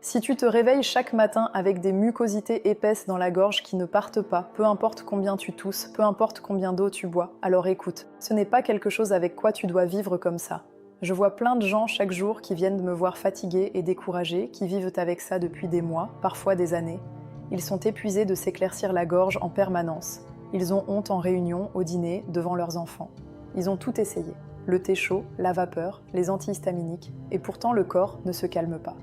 Si tu te réveilles chaque matin avec des mucosités épaisses dans la gorge qui ne partent pas, peu importe combien tu tousses, peu importe combien d'eau tu bois, alors écoute, ce n'est pas quelque chose avec quoi tu dois vivre comme ça. Je vois plein de gens chaque jour qui viennent me voir fatigués et découragés, qui vivent avec ça depuis des mois, parfois des années. Ils sont épuisés de s'éclaircir la gorge en permanence. Ils ont honte en réunion, au dîner, devant leurs enfants. Ils ont tout essayé. Le thé chaud, la vapeur, les antihistaminiques, et pourtant le corps ne se calme pas.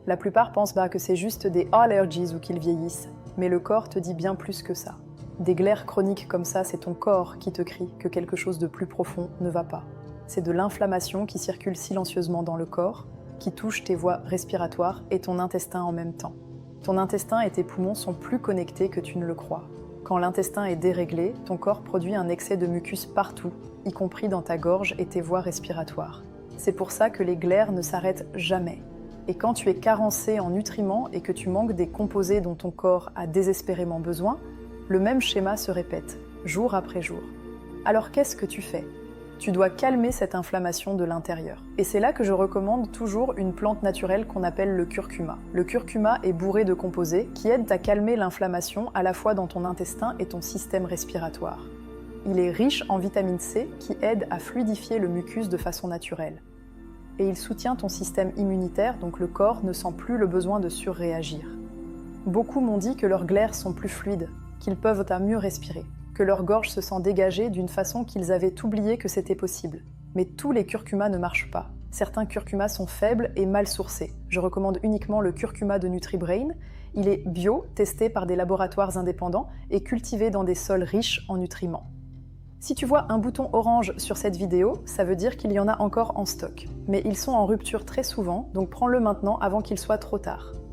La plupart pensent que c'est juste des allergies ou qu'ils vieillissent, mais le corps te dit bien plus que ça. Des glaires chroniques comme ça, c'est ton corps qui te crie que quelque chose de plus profond ne va pas. C'est de l'inflammation qui circule silencieusement dans le corps, qui touche tes voies respiratoires et ton intestin en même temps. Ton intestin et tes poumons sont plus connectés que tu ne le crois. Quand l'intestin est déréglé, ton corps produit un excès de mucus partout, y compris dans ta gorge et tes voies respiratoires. C'est pour ça que les glaires ne s'arrêtent jamais. Et quand tu es carencé en nutriments et que tu manques des composés dont ton corps a désespérément besoin, le même schéma se répète, jour après jour. Alors qu'est-ce que tu fais ? Tu dois calmer cette inflammation de l'intérieur. Et c'est là que je recommande toujours une plante naturelle qu'on appelle le curcuma. Le curcuma est bourré de composés qui aident à calmer l'inflammation à la fois dans ton intestin et ton système respiratoire. Il est riche en vitamine C qui aide à fluidifier le mucus de façon naturelle. Et il soutient ton système immunitaire, donc le corps ne sent plus le besoin de surréagir. Beaucoup m'ont dit que leurs glaires sont plus fluides, qu'ils peuvent à mieux respirer, que leur gorge se sent dégagée d'une façon qu'ils avaient oublié que c'était possible. Mais tous les curcumas ne marchent pas. Certains curcumas sont faibles et mal sourcés. Je recommande uniquement le curcuma de NutriBrain. Il est bio, testé par des laboratoires indépendants et cultivé dans des sols riches en nutriments. Si tu vois un bouton orange sur cette vidéo, ça veut dire qu'il y en a encore en stock. Mais ils sont en rupture très souvent, donc prends-le maintenant avant qu'il soit trop tard.